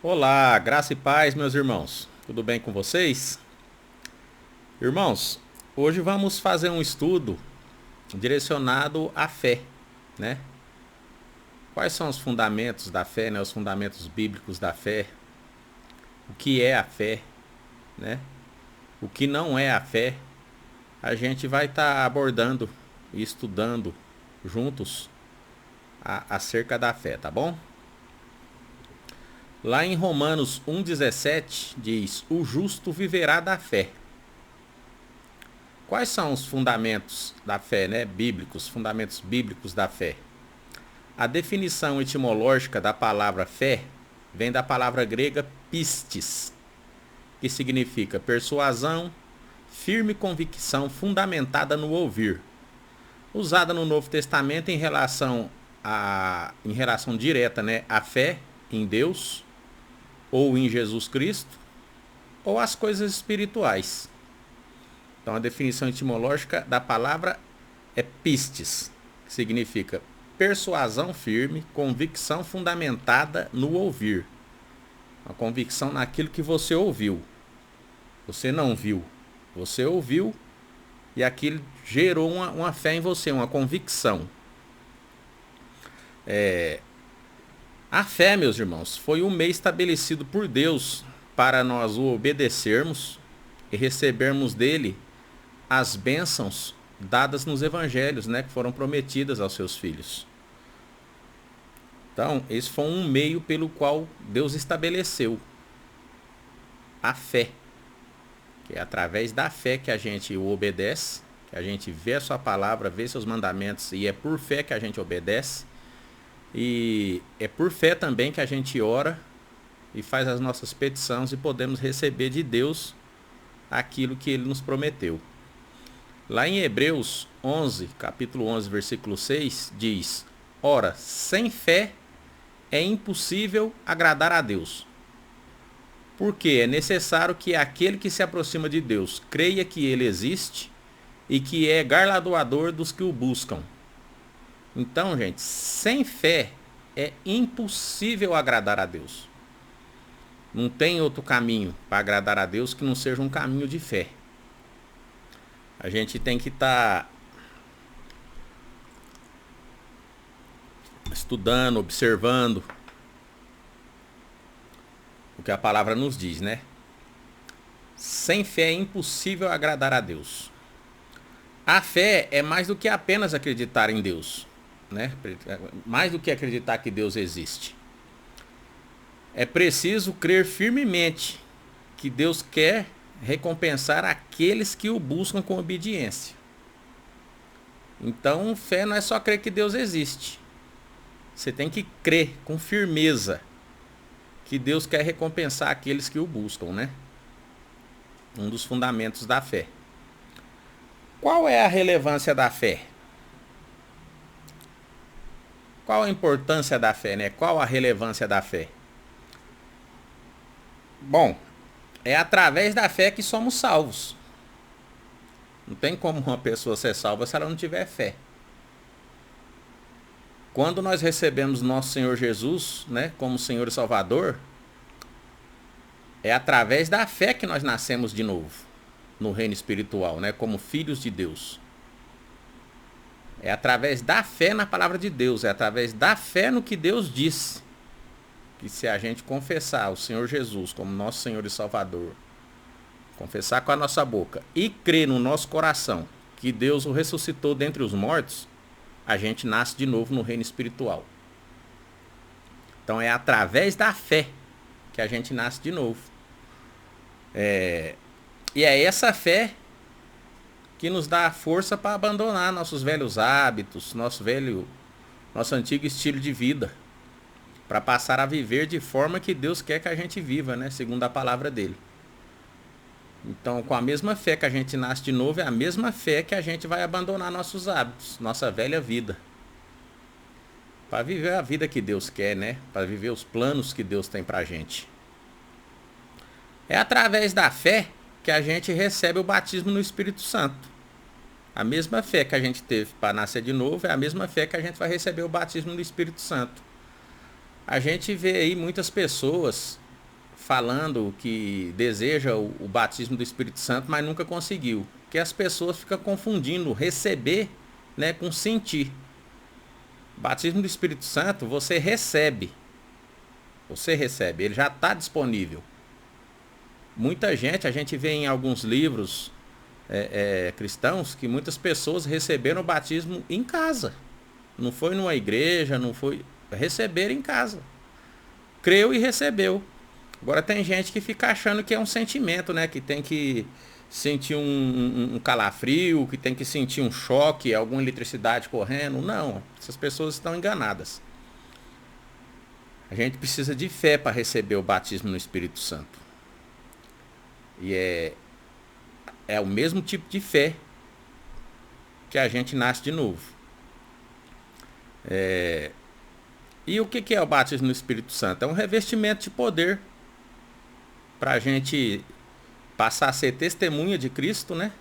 Olá, graça e paz, meus irmãos. Tudo bem com vocês? Irmãos, hoje vamos fazer um estudo direcionado à fé, né? Quais são os fundamentos da fé, né? Os fundamentos bíblicos da fé? O que é a fé, né? O que não é a fé? A gente vai estar abordando e estudando juntos acerca da fé, tá bom? Lá em Romanos 1,17 diz: O justo viverá da fé. Quais são os fundamentos da fé, né? Bíblicos, fundamentos bíblicos da fé? A definição etimológica da palavra fé vem da palavra grega pistis, que significa persuasão, firme convicção fundamentada no ouvir, usada no Novo Testamento em relação direta, né, à fé em Deus ou em Jesus Cristo ou às coisas espirituais. Então a definição etimológica da palavra é pistis, que significa persuasão firme, convicção fundamentada no ouvir. Uma convicção naquilo que você ouviu. Você não viu, você ouviu e aquilo gerou uma fé em você, uma convicção. A fé, meus irmãos, foi um meio estabelecido por Deus para nós o obedecermos e recebermos dele as bênçãos dadas nos evangelhos, né, que foram prometidas aos seus filhos. Então, esse foi um meio pelo qual Deus estabeleceu a fé. Que é através da fé que a gente o obedece, que a gente vê a sua palavra, vê seus mandamentos, e é por fé que a gente obedece. E é por fé também que a gente ora e faz as nossas petições e podemos receber de Deus aquilo que Ele nos prometeu. Lá em Hebreus 11, capítulo 11, versículo 6, diz: Ora, sem fé é impossível agradar a Deus. Porque é necessário que aquele que se aproxima de Deus creia que Ele existe e que é galardoador dos que o buscam. Então, gente, sem fé é impossível agradar a Deus. Não tem outro caminho para agradar a Deus que não seja um caminho de fé. A gente tem que estar estudando, observando o que a palavra nos diz, né? Sem fé é impossível agradar a Deus. A fé é mais do que apenas acreditar em Deus, né? Mais do que acreditar que Deus existe. É preciso crer firmemente que Deus quer recompensar aqueles que o buscam com obediência. Então, fé não é só crer que Deus existe. Você tem que crer com firmeza que Deus quer recompensar aqueles que o buscam, né? Um dos fundamentos da fé. Qual é a relevância da fé? Qual a importância da fé, né? Qual a relevância da fé? Bom, é através da fé que somos salvos. Não tem como uma pessoa ser salva se ela não tiver fé. Quando nós recebemos nosso Senhor Jesus, né, como Senhor e Salvador, é através da fé que nós nascemos de novo no reino espiritual, né, como filhos de Deus. É através da fé na palavra de Deus, é através da fé no que Deus disse. Que se a gente confessar o Senhor Jesus como nosso Senhor e Salvador, confessar com a nossa boca e crer no nosso coração que Deus o ressuscitou dentre os mortos, a gente nasce de novo no reino espiritual. Então é através da fé que a gente nasce de novo. E é essa fé que nos dá a força para abandonar nossos velhos hábitos, nosso antigo estilo de vida, para passar a viver de forma que Deus quer que a gente viva, né? Segundo a palavra dele. Então, com a mesma fé que a gente nasce de novo, é a mesma fé que a gente vai abandonar nossos hábitos, nossa velha vida. Para viver a vida que Deus quer, né? Para viver os planos que Deus tem pra gente. É através da fé que a gente recebe o batismo no Espírito Santo. A mesma fé que a gente teve para nascer de novo é a mesma fé que a gente vai receber o batismo no Espírito Santo. A gente vê aí muitas pessoas falando que deseja o batismo do Espírito Santo, mas nunca conseguiu. Que as pessoas ficam confundindo receber, né, com sentir. Batismo do Espírito Santo, você recebe. Você recebe, ele já está disponível. Muita gente, a gente vê em alguns livros cristãos, que muitas pessoas receberam o batismo em casa. Não foi numa igreja, não foi... Receberam em casa. Creu e recebeu. Agora tem gente que fica achando que é um sentimento, né? Que tem que sentir um calafrio, que tem que sentir um choque, alguma eletricidade correndo. Não, essas pessoas estão enganadas. A gente precisa de fé para receber o batismo no Espírito Santo. E é o mesmo tipo de fé que a gente nasce de novo. E o que é o batismo no Espírito Santo? É um revestimento de poder para a gente passar a ser testemunha de Cristo, né?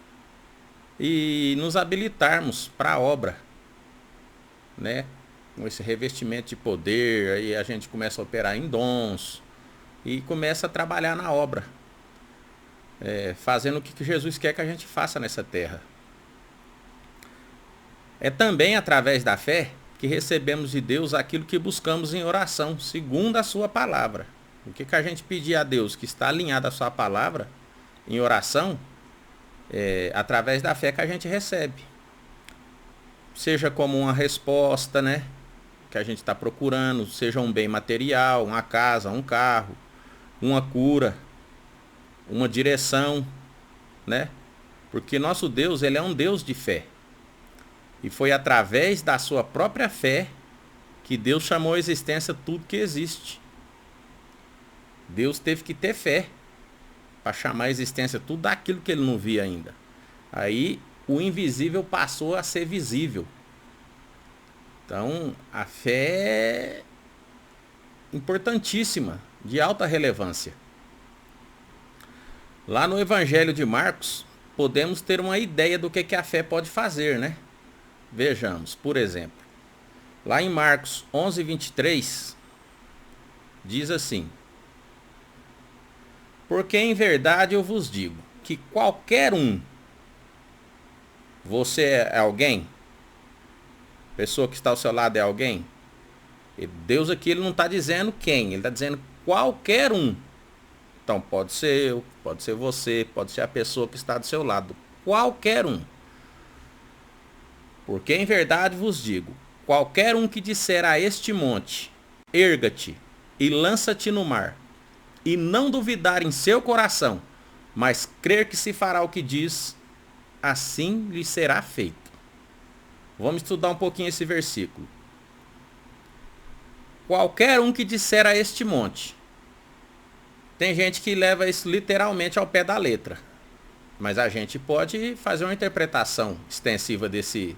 E nos habilitarmos para a obra, né? Com esse revestimento de poder, aí a gente começa a operar em dons e começa a trabalhar na obra, fazendo o que Jesus quer que a gente faça nessa terra. É também através da fé que recebemos de Deus aquilo que buscamos em oração, segundo a sua palavra. O que a gente pedir a Deus que está alinhado à sua palavra, em oração, através da fé que a gente recebe. Seja como uma resposta, né, que a gente está procurando, seja um bem material, uma casa, um carro, uma cura, uma direção, né? Porque nosso Deus, ele é um Deus de fé. E foi através da sua própria fé que Deus chamou à existência tudo que existe. Deus teve que ter fé para chamar à existência tudo aquilo que ele não via ainda. Aí o invisível passou a ser visível. Então a fé é importantíssima, de alta relevância. Lá no Evangelho de Marcos, podemos ter uma ideia do que a fé pode fazer, né? Vejamos, por exemplo, lá em Marcos 11:23, diz assim: porque em verdade eu vos digo, que qualquer um, você é alguém? Pessoa que está ao seu lado é alguém? Deus aqui ele não está dizendo quem, ele está dizendo qualquer um. Então pode ser eu, pode ser você, pode ser a pessoa que está do seu lado. Qualquer um. Porque em verdade vos digo, qualquer um que disser a este monte, erga-te e lança-te no mar, e não duvidar em seu coração, mas crer que se fará o que diz, assim lhe será feito. Vamos estudar um pouquinho esse versículo. Qualquer um que disser a este monte. Tem gente que leva isso literalmente ao pé da letra. Mas a gente pode fazer uma interpretação extensiva desse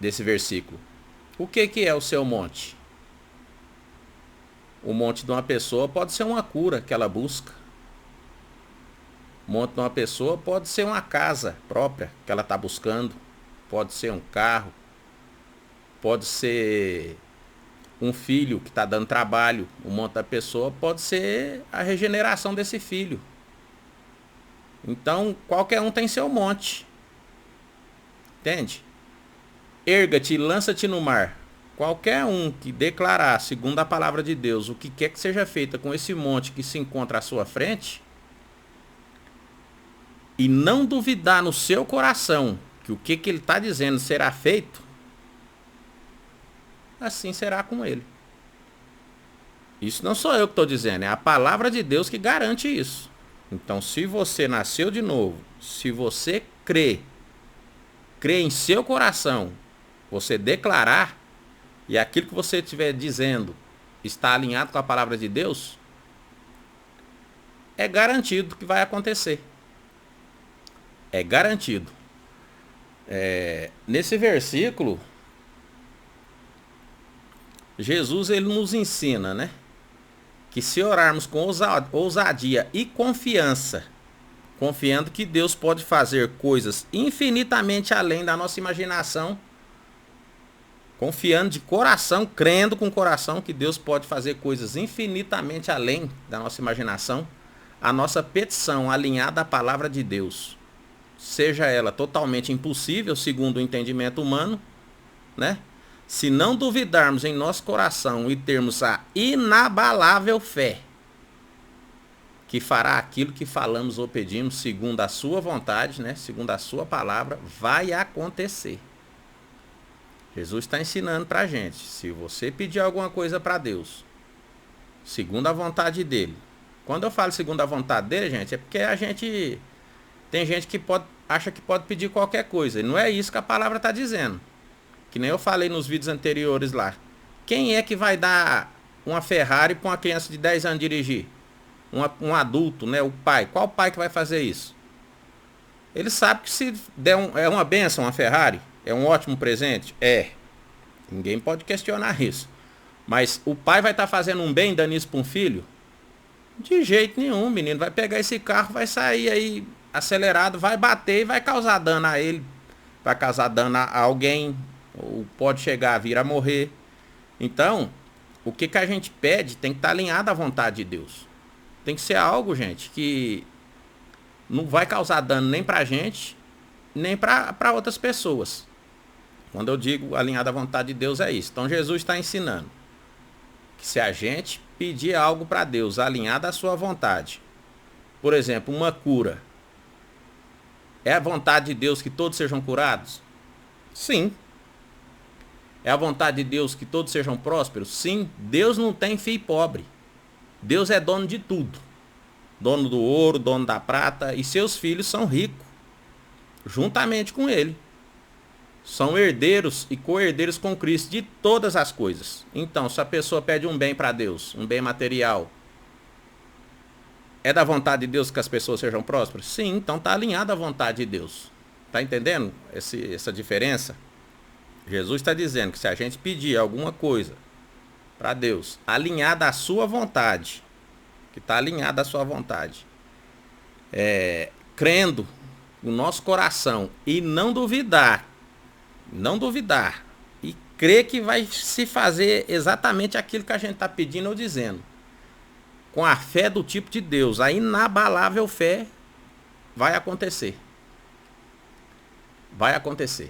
versículo. O que é o seu monte? O monte de uma pessoa pode ser uma cura que ela busca. O monte de uma pessoa pode ser uma casa própria que ela está buscando. Pode ser um carro. Pode ser um filho que está dando trabalho. O monte da pessoa pode ser a regeneração desse filho. Então, qualquer um tem seu monte. Entende? Erga-te e lança-te no mar. Qualquer um que declarar, segundo a palavra de Deus, o que quer que seja feito com esse monte que se encontra à sua frente, e não duvidar no seu coração que o que ele está dizendo será feito, assim será com ele. Isso não sou eu que estou dizendo, é a palavra de Deus que garante isso. Então, se você nasceu de novo, se você crê em seu coração, você declarar, e aquilo que você estiver dizendo está alinhado com a palavra de Deus, é garantido que vai acontecer. É garantido. Nesse versículo, Jesus ele nos ensina, né? Que se orarmos com ousadia e confiança, confiando que Deus pode fazer coisas infinitamente além da nossa imaginação, confiando de coração, crendo com o coração que Deus pode fazer coisas infinitamente além da nossa imaginação, a nossa petição alinhada à palavra de Deus, seja ela totalmente impossível segundo o entendimento humano, né? Se não duvidarmos em nosso coração e termos a inabalável fé que fará aquilo que falamos ou pedimos segundo a sua vontade, né? Segundo a sua palavra, vai acontecer. Jesus está ensinando para a gente, se você pedir alguma coisa para Deus, segundo a vontade dele. Quando eu falo segundo a vontade dele, gente, é porque tem gente que acha que pode pedir qualquer coisa. E não é isso que a palavra está dizendo. Que nem eu falei nos vídeos anteriores lá. Quem é que vai dar uma Ferrari para uma criança de 10 anos dirigir? Um adulto, né? O pai. Qual pai que vai fazer isso? Ele sabe que se der é uma benção uma Ferrari, é um ótimo presente? É. Ninguém pode questionar isso. Mas o pai vai estar fazendo um bem dando isso para um filho? De jeito nenhum, menino. Vai pegar esse carro, vai sair aí acelerado, vai bater e vai causar dano a ele. Vai causar dano a alguém. Ou pode chegar a vir a morrer. Então, o que a gente pede tem que estar alinhado à vontade de Deus. Tem que ser algo, gente, que não vai causar dano nem pra gente, nem para outras pessoas. Quando eu digo alinhado à vontade de Deus é isso. Então Jesus está ensinando que se a gente pedir algo para Deus alinhado à sua vontade, por exemplo, uma cura, é a vontade de Deus que todos sejam curados? Sim. É a vontade de Deus que todos sejam prósperos? Sim. Deus não tem filho pobre. Deus é dono de tudo. Dono do ouro, dono da prata, e seus filhos são ricos, juntamente com ele. São herdeiros e co-herdeiros com Cristo de todas as coisas. Então, se a pessoa pede um bem para Deus, um bem material, é da vontade de Deus que as pessoas sejam prósperas? Sim, então está alinhado à vontade de Deus. Está entendendo essa diferença? Jesus está dizendo que se a gente pedir alguma coisa para Deus, alinhada à sua vontade, que está alinhada à sua vontade, crendo no nosso coração e não duvidar, e crer que vai se fazer exatamente aquilo que a gente está pedindo ou dizendo, com a fé do tipo de Deus, a inabalável fé, vai acontecer. Vai acontecer.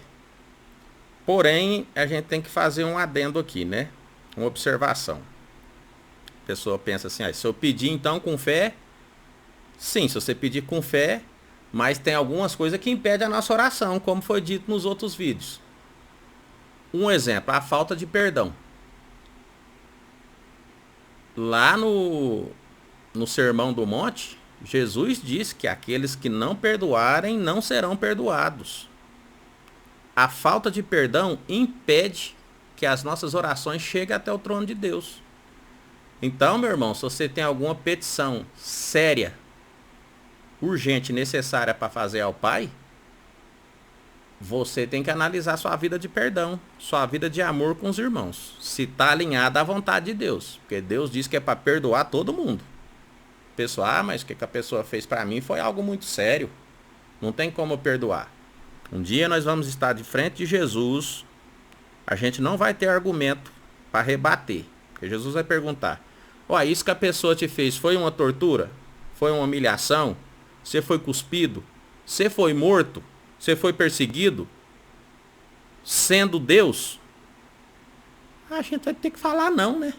Porém, a gente tem que fazer um adendo aqui, né? Uma observação. A pessoa pensa assim, se eu pedir então com fé, sim, se você pedir com fé, mas tem algumas coisas que impedem a nossa oração, como foi dito nos outros vídeos. Um exemplo, a falta de perdão. Lá no Sermão do Monte, Jesus disse que aqueles que não perdoarem não serão perdoados. A falta de perdão impede que as nossas orações cheguem até o trono de Deus. Então, meu irmão, se você tem alguma petição séria, urgente, necessária para fazer ao Pai, você tem que analisar sua vida de perdão, sua vida de amor com os irmãos. Se está alinhada à vontade de Deus. Porque Deus diz que é para perdoar todo mundo. Pessoal, mas o que a pessoa fez para mim foi algo muito sério. Não tem como eu perdoar. Um dia nós vamos estar de frente de Jesus. A gente não vai ter argumento para rebater. Porque Jesus vai perguntar: isso que a pessoa te fez foi uma tortura? Foi uma humilhação? Você foi cuspido? Você foi morto? Você foi perseguido? Sendo Deus? A gente vai ter que falar não, né?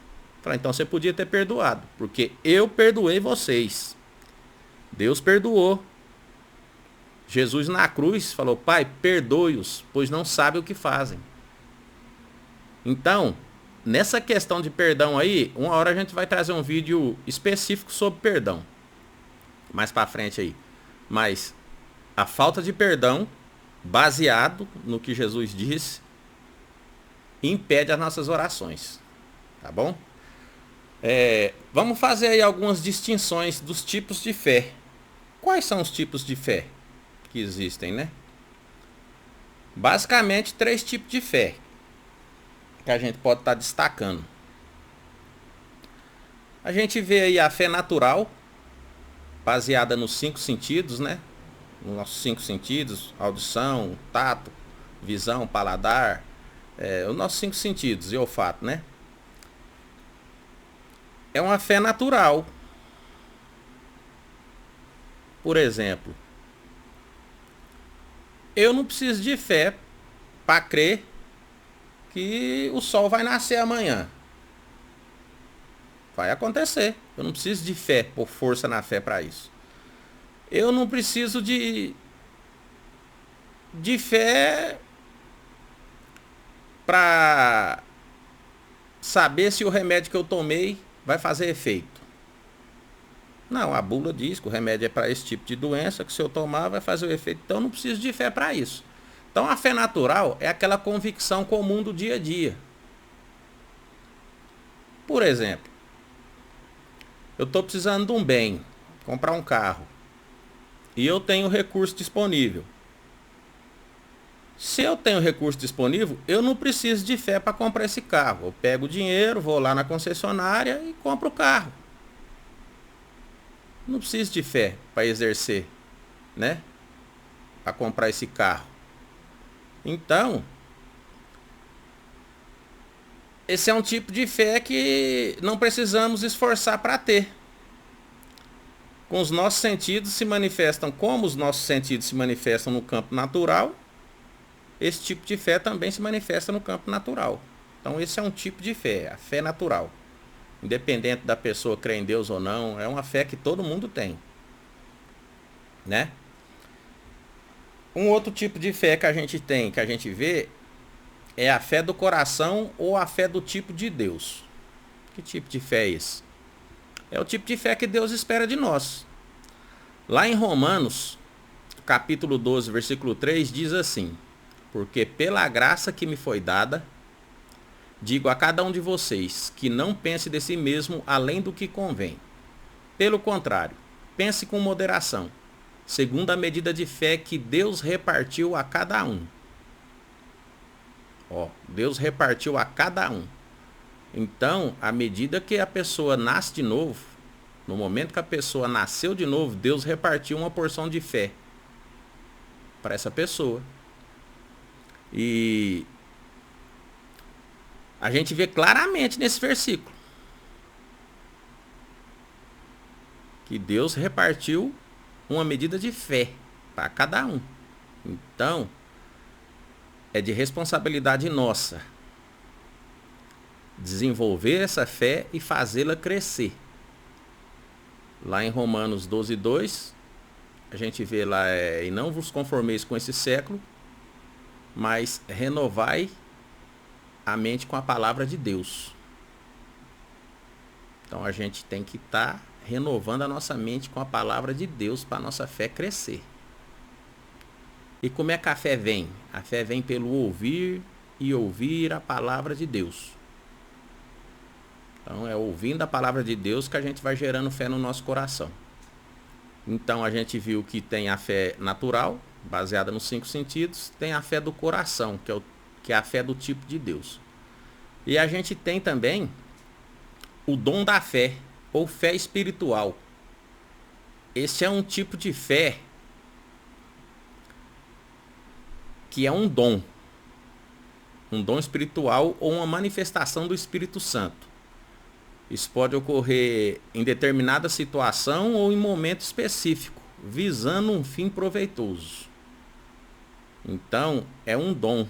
Então você podia ter perdoado. Porque eu perdoei vocês. Deus perdoou. Jesus na cruz falou: Pai, perdoe-os, pois não sabem o que fazem. Então, nessa questão de perdão aí, uma hora a gente vai trazer um vídeo específico sobre perdão. Mais pra frente aí. Mas a falta de perdão, baseado no que Jesus disse, impede as nossas orações. Tá bom? Vamos fazer aí algumas distinções dos tipos de fé. Quais são os tipos de fé que existem, né? Basicamente 3 tipos de fé que a gente pode estar destacando. A gente vê aí a fé natural, baseada nos 5 sentidos, né? Nos nossos 5 sentidos: audição, tato, visão, paladar, os nossos 5 sentidos e olfato, né? É uma fé natural. Por exemplo, eu não preciso de fé para crer que o sol vai nascer amanhã. Vai acontecer. Eu não preciso de fé, por força na fé para isso. Eu não preciso de fé para saber se o remédio que eu tomei vai fazer efeito. Não, a bula diz que o remédio é para esse tipo de doença, que se eu tomar vai fazer o efeito. Então eu não preciso de fé para isso. Então a fé natural é aquela convicção comum do dia a dia. Por exemplo, eu estou precisando de um bem, comprar um carro, e eu tenho recurso disponível. Se eu tenho recurso disponível, eu não preciso de fé para comprar esse carro. Eu pego o dinheiro, vou lá na concessionária e compro o carro. Não preciso de fé para exercer, né? Para comprar esse carro. Então, esse é um tipo de fé que não precisamos esforçar para ter. Com os nossos sentidos se manifestam, como os nossos sentidos se manifestam no campo natural, esse tipo de fé também se manifesta no campo natural. Então esse é um tipo de fé, a fé natural. Independente da pessoa crer em Deus ou não, é uma fé que todo mundo tem, né? Um outro tipo de fé que a gente tem, que a gente vê, é a fé do coração ou a fé do tipo de Deus. Que tipo de fé é esse? É o tipo de fé que Deus espera de nós. Lá em Romanos, capítulo 12, versículo 3, diz assim: porque pela graça que me foi dada, digo a cada um de vocês, que não pense de si mesmo além do que convém. Pelo contrário, pense com moderação, segundo a medida de fé que Deus repartiu a cada um. Deus repartiu a cada um. Então, à medida que a pessoa nasce de novo, no momento que a pessoa nasceu de novo, Deus repartiu uma porção de fé para essa pessoa. E a gente vê claramente nesse versículo que Deus repartiu uma medida de fé para cada um. Então, é de responsabilidade nossa desenvolver essa fé e fazê-la crescer. Lá em Romanos 12, 2, a gente vê lá, e não vos conformeis com esse século, mas renovai a mente com a palavra de Deus. Então a gente tem que estar renovando a nossa mente com a palavra de Deus para a nossa fé crescer. E como é que a fé vem? A fé vem pelo ouvir e ouvir a palavra de Deus. Então é ouvindo a palavra de Deus que a gente vai gerando fé no nosso coração. Então a gente viu que tem a fé natural, baseada nos 5 sentidos, tem a fé do coração, que é a fé do tipo de Deus. E a gente tem também o dom da fé, ou fé espiritual. Esse é um tipo de fé que é um dom espiritual ou uma manifestação do Espírito Santo. Isso pode ocorrer em determinada situação ou em momento específico, visando um fim proveitoso. Então, é um dom.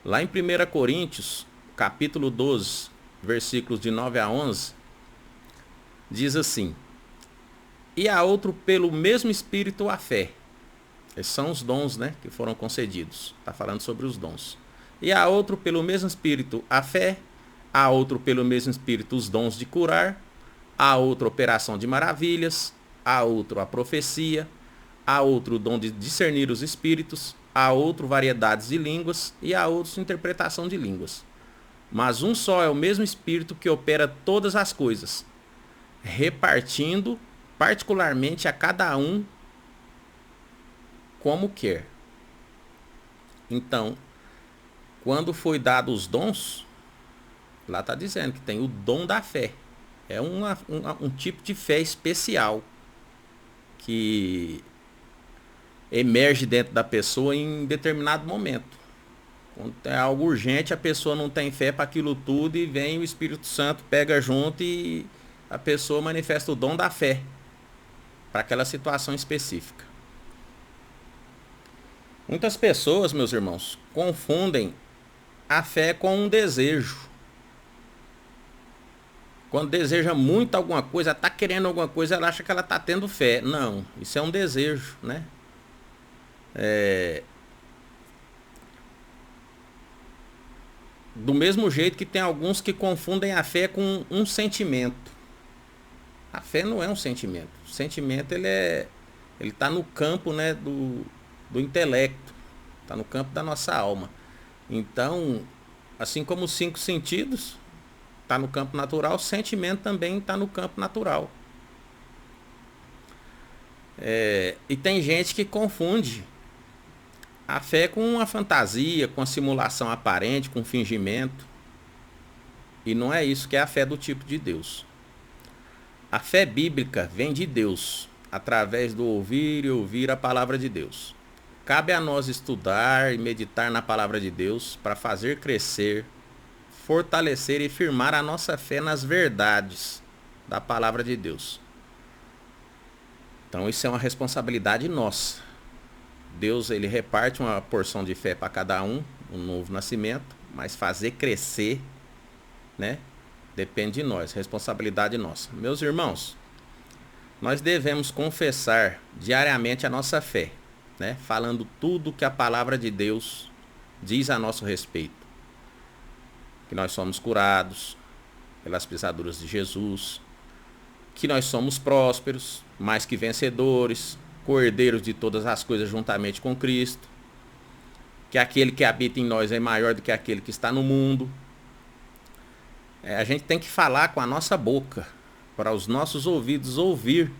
Lá em 1 Coríntios, capítulo 12, versículos de 9 a 11, diz assim: e a outro pelo mesmo Espírito a fé. Esses são os dons, né, que foram concedidos. Está falando sobre os dons. E a outro pelo mesmo Espírito a fé, a outro pelo mesmo Espírito os dons de curar, a outro operação de maravilhas, a outro a profecia, a outro o dom de discernir os espíritos, a outro variedades de línguas e a outro interpretação de línguas. Mas um só é o mesmo Espírito que opera todas as coisas, repartindo particularmente a cada um como quer. Então, quando foi dado os dons, lá está dizendo que tem o dom da fé. É um tipo de fé especial que emerge dentro da pessoa em determinado momento. Quando é algo urgente, a pessoa não tem fé para aquilo tudo e vem o Espírito Santo, pega junto e a pessoa manifesta o dom da fé para aquela situação específica. Muitas pessoas, meus irmãos, confundem a fé com um desejo. Quando deseja muito alguma coisa, está querendo alguma coisa, ela acha que ela está tendo fé. Não, isso é um desejo, né? Do mesmo jeito que tem alguns que confundem a fé com um sentimento. A fé não é um sentimento. O sentimento ele está no campo, né, do intelecto, está no campo da nossa alma. Então, assim como os 5 sentidos está no campo natural, o sentimento também está no campo natural. E tem gente que confunde a fé com uma fantasia, com a simulação aparente, com fingimento. E não é isso que é a fé do tipo de Deus. A fé bíblica vem de Deus, através do ouvir e ouvir a palavra de Deus. Cabe a nós estudar e meditar na palavra de Deus para fazer crescer, fortalecer e firmar a nossa fé nas verdades da palavra de Deus. Então isso é uma responsabilidade nossa. Deus, ele reparte uma porção de fé para cada um novo nascimento, mas fazer crescer, né, depende de nós, responsabilidade nossa. Meus irmãos, nós devemos confessar diariamente a nossa fé, né, falando tudo que a palavra de Deus diz a nosso respeito. Que nós somos curados pelas pisaduras de Jesus, que nós somos prósperos, mais que vencedores, cordeiros de todas as coisas juntamente com Cristo, que aquele que habita em nós é maior do que aquele que está no mundo. A gente tem que falar com a nossa boca, para os nossos ouvidos ouvir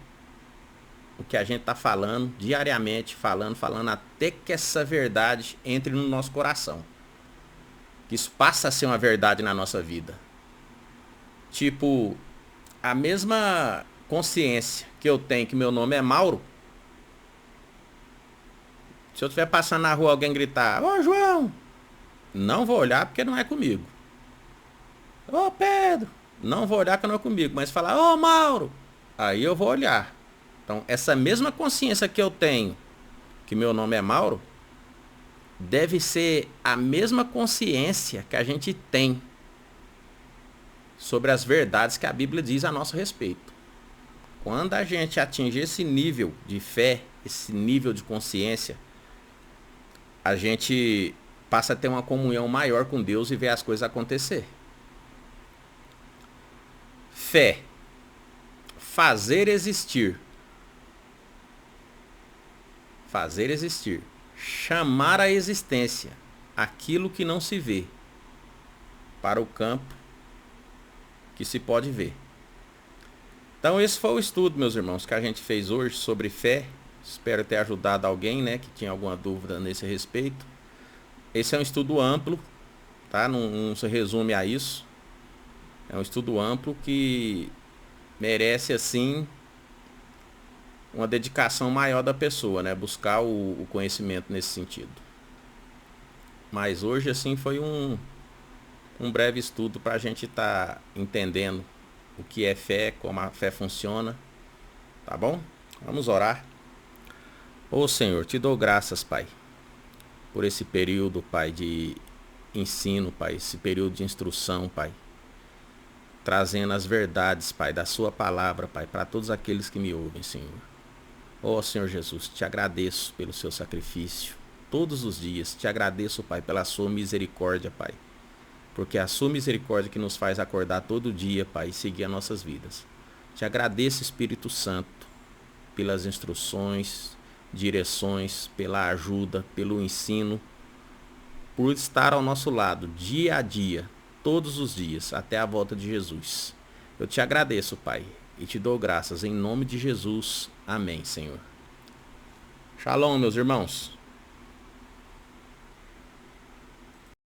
o que a gente está falando, diariamente, falando, até que essa verdade entre no nosso coração. Que isso passa a ser uma verdade na nossa vida. Tipo, a mesma consciência que eu tenho que meu nome é Mauro, se eu estiver passando na rua alguém gritar, ô João, não vou olhar porque não é comigo. Ô Pedro, não vou olhar porque não é comigo. Mas falar, ô Mauro, aí eu vou olhar. Então essa mesma consciência que eu tenho, que meu nome é Mauro, deve ser a mesma consciência que a gente tem sobre as verdades que a Bíblia diz a nosso respeito. Quando a gente atinge esse nível de fé, esse nível de consciência, a gente passa a ter uma comunhão maior com Deus e ver as coisas acontecer. Fé. Fazer existir. Fazer existir. Chamar à existência aquilo que não se vê para o campo que se pode ver. Então esse foi o estudo, meus irmãos, que a gente fez hoje sobre fé. Espero ter ajudado alguém, né, que tinha alguma dúvida nesse respeito. Esse é um estudo amplo, tá? Não se resume a isso. É um estudo amplo que merece, assim, uma dedicação maior da pessoa, né? Buscar o conhecimento nesse sentido. Mas hoje, assim, foi um breve estudo para a gente estar entendendo o que é fé, como a fé funciona. Tá bom? Vamos orar. Ô Senhor, te dou graças, Pai, por esse período, Pai, de ensino, Pai, esse período de instrução, Pai, trazendo as verdades, Pai, da sua palavra, Pai, para todos aqueles que me ouvem, Senhor. Ó Senhor Jesus, te agradeço pelo seu sacrifício todos os dias. Te agradeço, Pai, pela sua misericórdia, Pai, porque é a sua misericórdia que nos faz acordar todo dia, Pai, e seguir as nossas vidas. Te agradeço, Espírito Santo, pelas instruções, direções, pela ajuda, pelo ensino, por estar ao nosso lado dia a dia, todos os dias, até a volta de Jesus. Eu te agradeço, Pai, e te dou graças em nome de Jesus. Amém, Senhor. Shalom, meus irmãos.